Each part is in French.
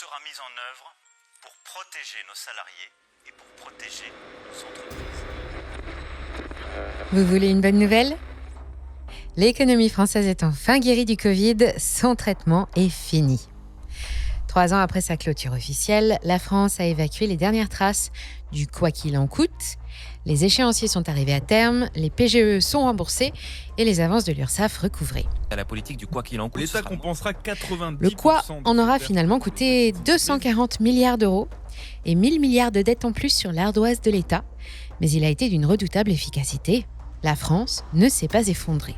sera mise en œuvre pour protéger nos salariés et pour protéger nos entreprises. Vous voulez une bonne nouvelle ? L'économie française est enfin guérie du Covid, son traitement est fini. 3 ans après sa clôture officielle, la France a évacué les dernières traces du « quoi qu'il en coûte ». Les échéanciers sont arrivés à terme, les PGE sont remboursés et les avances de l'URSSAF recouvrées. À la politique du quoi qu'il en coûte. L'État compensera 90%. Le quoi en aura finalement coûté 240 milliards d'euros et 1000 milliards de dettes en plus sur l'ardoise de l'État. Mais il a été d'une redoutable efficacité. La France ne s'est pas effondrée.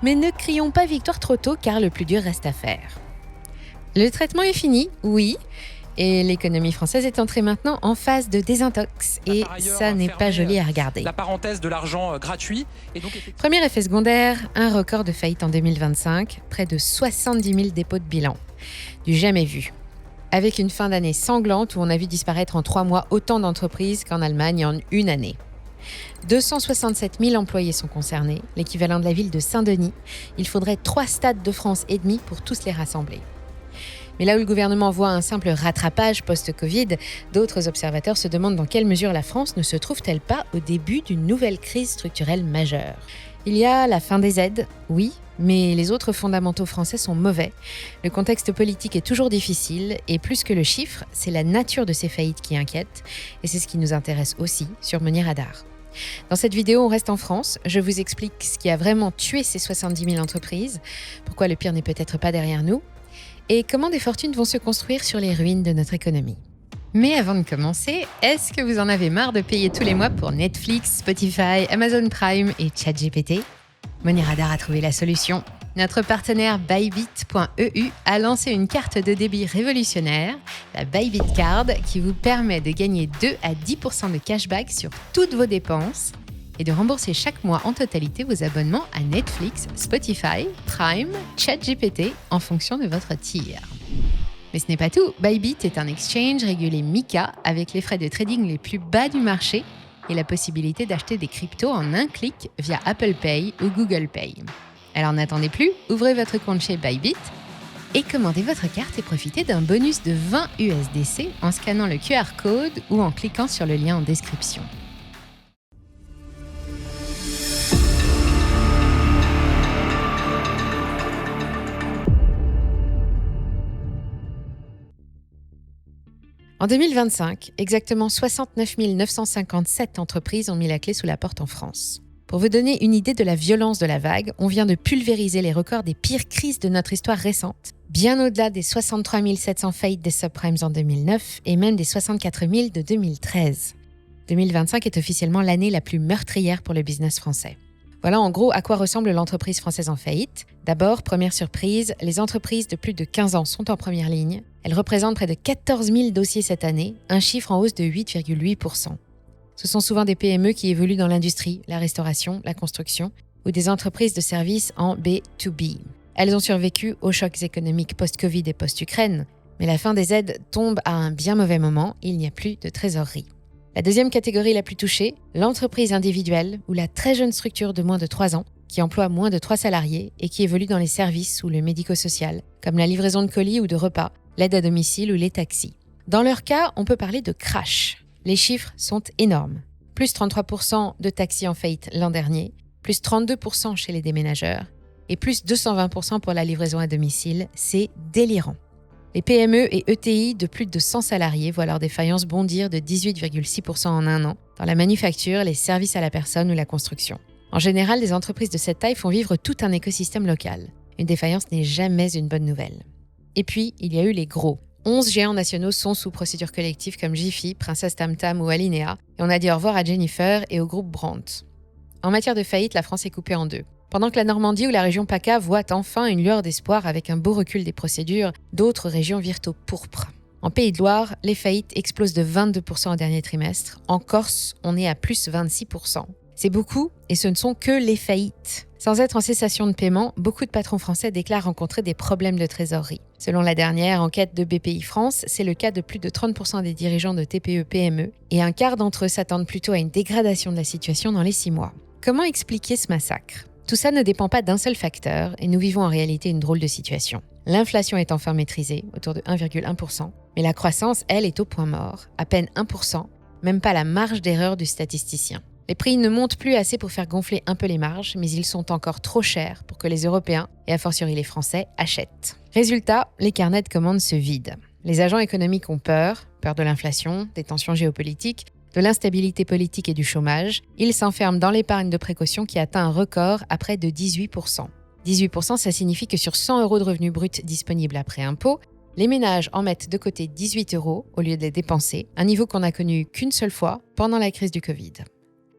Mais ne crions pas victoire trop tôt car le plus dur reste à faire. Le traitement est fini, oui. Et l'économie française est entrée maintenant en phase de désintox. Et ça n'est pas joli à regarder. La parenthèse de l'argent gratuit. Et donc, Premier effet secondaire, un record de faillite en 2025, près de 70 000 dépôts de bilan. Du jamais vu. Avec une fin d'année sanglante où on a vu disparaître en 3 mois autant d'entreprises qu'en Allemagne en une année. 267 000 employés sont concernés, l'équivalent de la ville de Saint-Denis. Il faudrait 3 stades de France et demi pour tous les rassembler. Mais là où le gouvernement voit un simple rattrapage post-Covid, d'autres observateurs se demandent dans quelle mesure la France ne se trouve-t-elle pas au début d'une nouvelle crise structurelle majeure. Il y a la fin des aides, oui, mais les autres fondamentaux français sont mauvais. Le contexte politique est toujours difficile et plus que le chiffre, c'est la nature de ces faillites qui inquiète et c'est ce qui nous intéresse aussi sur Meunier Radar. Dans cette vidéo, on reste en France. Je vous explique ce qui a vraiment tué ces 70 000 entreprises, pourquoi le pire n'est peut-être pas derrière nous, et comment des fortunes vont se construire sur les ruines de notre économie. Mais avant de commencer, est-ce que vous en avez marre de payer tous les mois pour Netflix, Spotify, Amazon Prime et ChatGPT ? Meunier Radar a trouvé la solution. Notre partenaire Bybit.eu a lancé une carte de débit révolutionnaire, la Bybit Card, qui vous permet de gagner 2 à 10% de cashback sur toutes vos dépenses et de rembourser chaque mois en totalité vos abonnements à Netflix, Spotify, Prime, ChatGPT en fonction de votre tir. Mais ce n'est pas tout. Bybit est un exchange régulé MiCA avec les frais de trading les plus bas du marché et la possibilité d'acheter des cryptos en un clic via Apple Pay ou Google Pay. Alors n'attendez plus, ouvrez votre compte chez Bybit et commandez votre carte et profitez d'un bonus de 20 USDC en scannant le QR code ou en cliquant sur le lien en description. En 2025, exactement 69 957 entreprises ont mis la clé sous la porte en France. Pour vous donner une idée de la violence de la vague, on vient de pulvériser les records des pires crises de notre histoire récente, bien au-delà des 63 700 faillites des subprimes en 2009 et même des 64 000 de 2013. 2025 est officiellement l'année la plus meurtrière pour le business français. Voilà en gros à quoi ressemble l'entreprise française en faillite. D'abord, première surprise, les entreprises de plus de 15 ans sont en première ligne. Elles représentent près de 14 000 dossiers cette année, un chiffre en hausse de 8,8%. Ce sont souvent des PME qui évoluent dans l'industrie, la restauration, la construction ou des entreprises de services en B2B. Elles ont survécu aux chocs économiques post-Covid et post-Ukraine, mais la fin des aides tombe à un bien mauvais moment, il n'y a plus de trésorerie. La deuxième catégorie la plus touchée, l'entreprise individuelle ou la très jeune structure de moins de 3 ans qui emploie moins de 3 salariés et qui évolue dans les services ou le médico-social, comme la livraison de colis ou de repas, l'aide à domicile ou les taxis. Dans leur cas, on peut parler de crash. Les chiffres sont énormes. Plus 33% de taxis en faillite l'an dernier, plus 32% chez les déménageurs et plus 220% pour la livraison à domicile. C'est délirant. Les PME et ETI de plus de 100 salariés voient leur défaillance bondir de 18,6% en un an dans la manufacture, les services à la personne ou la construction. En général, les entreprises de cette taille font vivre tout un écosystème local. Une défaillance n'est jamais une bonne nouvelle. Et puis, il y a eu les gros. 11 géants nationaux sont sous procédure collective comme Jiffy, Princesse Tam Tam ou Alinea, et on a dit au revoir à Jennifer et au groupe Brandt. En matière de faillite, la France est coupée en deux. Pendant que la Normandie ou la région PACA voient enfin une lueur d'espoir avec un beau recul des procédures, d'autres régions virent au pourpre. En Pays de Loire, les faillites explosent de 22% au dernier trimestre. En Corse, on est à plus 26%. C'est beaucoup, et ce ne sont que les faillites. Sans être en cessation de paiement, beaucoup de patrons français déclarent rencontrer des problèmes de trésorerie. Selon la dernière enquête de BPI France, c'est le cas de plus de 30% des dirigeants de TPE-PME, et un quart d'entre eux s'attendent plutôt à une dégradation de la situation dans les 6 mois. Comment expliquer ce massacre ? Tout ça ne dépend pas d'un seul facteur, et nous vivons en réalité une drôle de situation. L'inflation est enfin maîtrisée, autour de 1,1%, mais la croissance, elle, est au point mort, à peine 1%, même pas la marge d'erreur du statisticien. Les prix ne montent plus assez pour faire gonfler un peu les marges, mais ils sont encore trop chers pour que les Européens, et a fortiori les Français, achètent. Résultat, les carnets de commandes se vident. Les agents économiques ont peur de l'inflation, des tensions géopolitiques, de l'instabilité politique et du chômage. Ils s'enferment dans l'épargne de précaution qui atteint un record à près de 18%. 18%, ça signifie que sur 100 € de revenus bruts disponibles après impôt, les ménages en mettent de côté 18 € au lieu de les dépenser, un niveau qu'on n'a connu qu'une seule fois pendant la crise du Covid.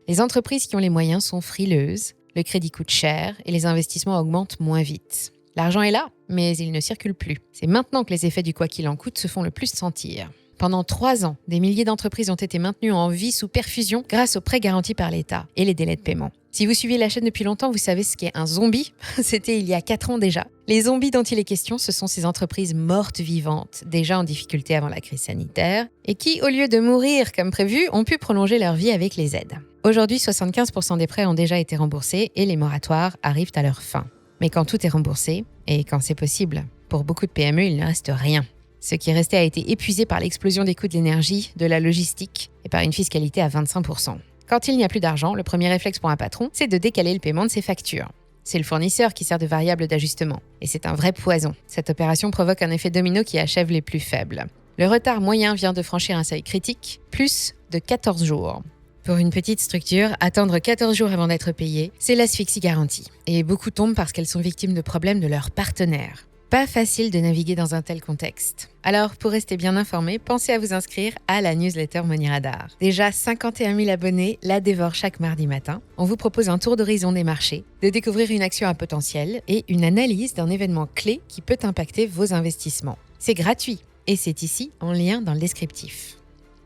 Les entreprises qui ont les moyens sont frileuses, le crédit coûte cher et les investissements augmentent moins vite. L'argent est là, mais il ne circule plus. C'est maintenant que les effets du quoi qu'il en coûte se font le plus sentir. Pendant 3 ans, des milliers d'entreprises ont été maintenues en vie sous perfusion grâce aux prêts garantis par l'État et les délais de paiement. Si vous suivez la chaîne depuis longtemps, vous savez ce qu'est un zombie. C'était il y a 4 ans déjà. Les zombies dont il est question, ce sont ces entreprises mortes vivantes, déjà en difficulté avant la crise sanitaire, et qui, au lieu de mourir comme prévu, ont pu prolonger leur vie avec les aides. Aujourd'hui, 75% des prêts ont déjà été remboursés et les moratoires arrivent à leur fin. Mais quand tout est remboursé, et quand c'est possible, pour beaucoup de PME, il ne reste rien. Ce qui est resté a été épuisé par l'explosion des coûts de l'énergie, de la logistique et par une fiscalité à 25%. Quand il n'y a plus d'argent, le premier réflexe pour un patron, c'est de décaler le paiement de ses factures. C'est le fournisseur qui sert de variable d'ajustement. Et c'est un vrai poison. Cette opération provoque un effet domino qui achève les plus faibles. Le retard moyen vient de franchir un seuil critique, plus de 14 jours. Pour une petite structure, attendre 14 jours avant d'être payé, c'est l'asphyxie garantie. Et beaucoup tombent parce qu'elles sont victimes de problèmes de leurs partenaires. Pas facile de naviguer dans un tel contexte. Alors, pour rester bien informé, pensez à vous inscrire à la newsletter Money Radar. Déjà 51 000 abonnés la dévorent chaque mardi matin. On vous propose un tour d'horizon des marchés, de découvrir une action à potentiel et une analyse d'un événement clé qui peut impacter vos investissements. C'est gratuit et c'est ici en lien dans le descriptif.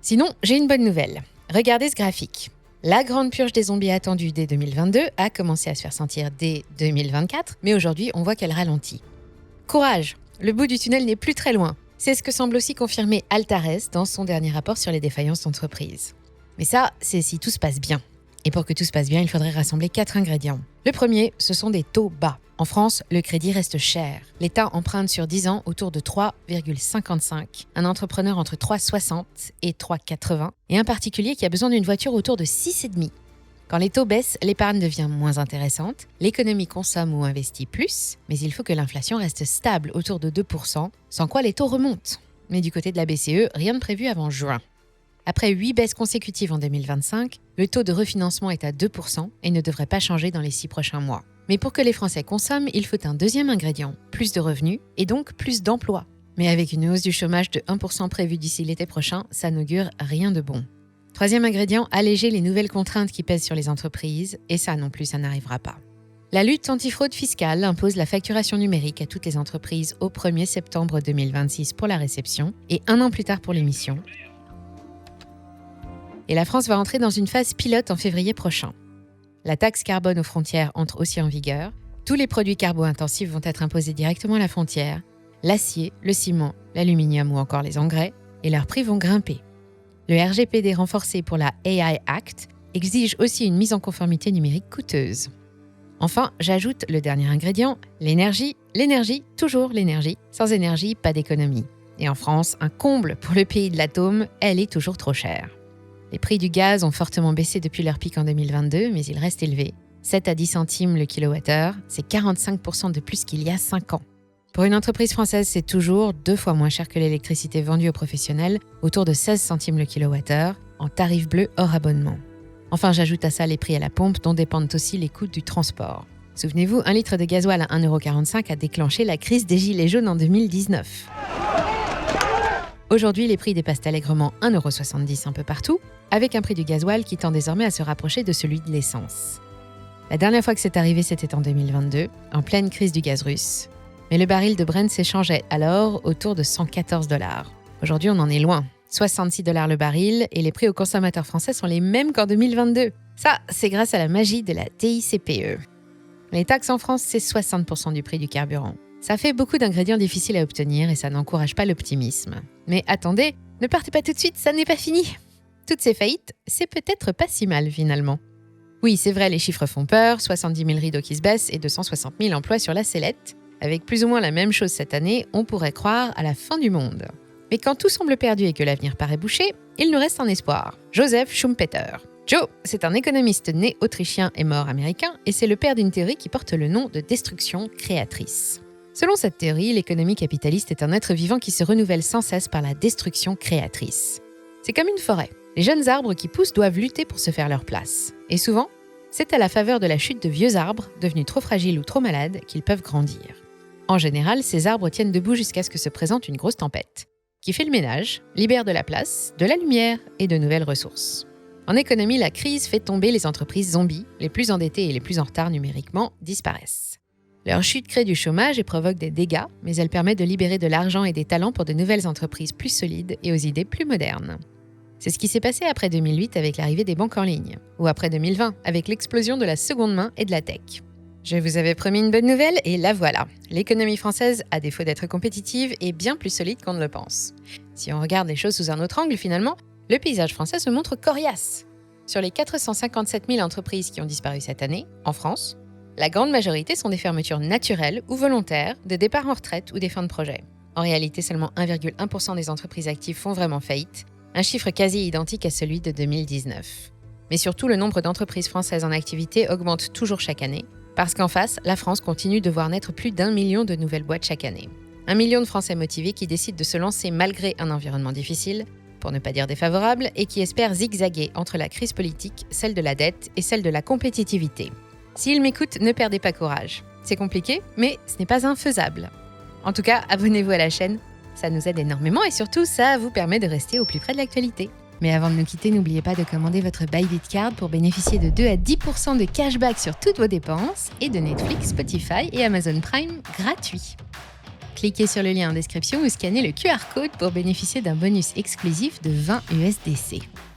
Sinon, j'ai une bonne nouvelle. Regardez ce graphique. La grande purge des zombies attendue dès 2022 a commencé à se faire sentir dès 2024, mais aujourd'hui, on voit qu'elle ralentit. Courage, le bout du tunnel n'est plus très loin. C'est ce que semble aussi confirmer Altares dans son dernier rapport sur les défaillances d'entreprise. Mais ça, c'est si tout se passe bien. Et pour que tout se passe bien, il faudrait rassembler 4 ingrédients. Le premier, ce sont des taux bas. En France, le crédit reste cher. L'État emprunte sur 10 ans autour de 3,55, un entrepreneur entre 3,60 et 3,80, et un particulier qui a besoin d'une voiture autour de 6,5. Quand les taux baissent, l'épargne devient moins intéressante, l'économie consomme ou investit plus, mais il faut que l'inflation reste stable autour de 2%, sans quoi les taux remontent. Mais du côté de la BCE, rien de prévu avant juin. Après 8 baisses consécutives en 2025, le taux de refinancement est à 2% et ne devrait pas changer dans les 6 prochains mois. Mais pour que les Français consomment, il faut un deuxième ingrédient, plus de revenus et donc plus d'emplois. Mais avec une hausse du chômage de 1% prévue d'ici l'été prochain, ça n'augure rien de bon. Troisième ingrédient, alléger les nouvelles contraintes qui pèsent sur les entreprises, et ça non plus, ça n'arrivera pas. La lutte antifraude fiscale impose la facturation numérique à toutes les entreprises au 1er septembre 2026 pour la réception et 1 an plus tard pour l'émission. Et la France va entrer dans une phase pilote en février prochain. La taxe carbone aux frontières entre aussi en vigueur. Tous les produits carbo-intensifs vont être imposés directement à la frontière. L'acier, le ciment, l'aluminium ou encore les engrais, et leurs prix vont grimper. Le RGPD renforcé pour la AI Act exige aussi une mise en conformité numérique coûteuse. Enfin, j'ajoute le dernier ingrédient, l'énergie. L'énergie, toujours l'énergie. Sans énergie, pas d'économie. Et en France, un comble pour le pays de l'atome, elle est toujours trop chère. Les prix du gaz ont fortement baissé depuis leur pic en 2022, mais ils restent élevés. 7 à 10 centimes le kilowattheure, c'est 45% de plus qu'il y a 5 ans. Pour une entreprise française, c'est toujours 2 fois moins cher que l'électricité vendue aux professionnels, autour de 16 centimes le kilowattheure, en tarif bleu hors abonnement. Enfin, j'ajoute à ça les prix à la pompe dont dépendent aussi les coûts du transport. Souvenez-vous, 1 litre de gasoil à 1,45 € a déclenché la crise des gilets jaunes en 2019. Aujourd'hui, les prix dépassent allègrement 1,70 € un peu partout, avec un prix du gasoil qui tend désormais à se rapprocher de celui de l'essence. La dernière fois que c'est arrivé, c'était en 2022, en pleine crise du gaz russe. Mais le baril de Brent s'échangeait alors autour de 114 $. Aujourd'hui, on en est loin. 66 $ le baril et les prix aux consommateurs français sont les mêmes qu'en 2022. Ça, c'est grâce à la magie de la TICPE. Les taxes en France, c'est 60% du prix du carburant. Ça fait beaucoup d'ingrédients difficiles à obtenir et ça n'encourage pas l'optimisme. Mais attendez, ne partez pas tout de suite, ça n'est pas fini. Toutes ces faillites, c'est peut-être pas si mal finalement. Oui, c'est vrai, les chiffres font peur, 70 000 rideaux qui se baissent et 260 000 emplois sur la sellette. Avec plus ou moins la même chose cette année, on pourrait croire à la fin du monde. Mais quand tout semble perdu et que l'avenir paraît bouché, il nous reste un espoir, Joseph Schumpeter. Joe, c'est un économiste né autrichien et mort américain, et c'est le père d'une théorie qui porte le nom de destruction créatrice. Selon cette théorie, l'économie capitaliste est un être vivant qui se renouvelle sans cesse par la destruction créatrice. C'est comme une forêt. Les jeunes arbres qui poussent doivent lutter pour se faire leur place. Et souvent, c'est à la faveur de la chute de vieux arbres, devenus trop fragiles ou trop malades, qu'ils peuvent grandir. En général, ces arbres tiennent debout jusqu'à ce que se présente une grosse tempête, qui fait le ménage, libère de la place, de la lumière et de nouvelles ressources. En économie, la crise fait tomber les entreprises zombies, les plus endettées et les plus en retard numériquement disparaissent. Leur chute crée du chômage et provoque des dégâts, mais elle permet de libérer de l'argent et des talents pour de nouvelles entreprises plus solides et aux idées plus modernes. C'est ce qui s'est passé après 2008 avec l'arrivée des banques en ligne, ou après 2020 avec l'explosion de la seconde main et de la tech. Je vous avais promis une bonne nouvelle et la voilà. L'économie française, à défaut d'être compétitive, est bien plus solide qu'on ne le pense. Si on regarde les choses sous un autre angle finalement, le paysage français se montre coriace. Sur les 457 000 entreprises qui ont disparu cette année, en France, la grande majorité sont des fermetures naturelles ou volontaires, de départs en retraite ou des fins de projet. En réalité, seulement 1,1% des entreprises actives font vraiment faillite, un chiffre quasi identique à celui de 2019. Mais surtout, le nombre d'entreprises françaises en activité augmente toujours chaque année, parce qu'en face, la France continue de voir naître plus d'1 million de nouvelles boîtes chaque année. 1 million de Français motivés qui décident de se lancer malgré un environnement difficile, pour ne pas dire défavorable, et qui espèrent zigzaguer entre la crise politique, celle de la dette et celle de la compétitivité. S'ils m'écoutent, ne perdez pas courage. C'est compliqué, mais ce n'est pas infaisable. En tout cas, abonnez-vous à la chaîne, ça nous aide énormément et surtout, ça vous permet de rester au plus près de l'actualité. Mais avant de nous quitter, n'oubliez pas de commander votre Bybit Card pour bénéficier de 2 à 10% de cashback sur toutes vos dépenses et de Netflix, Spotify et Amazon Prime gratuits. Cliquez sur le lien en description ou scannez le QR code pour bénéficier d'un bonus exclusif de 20 USDC.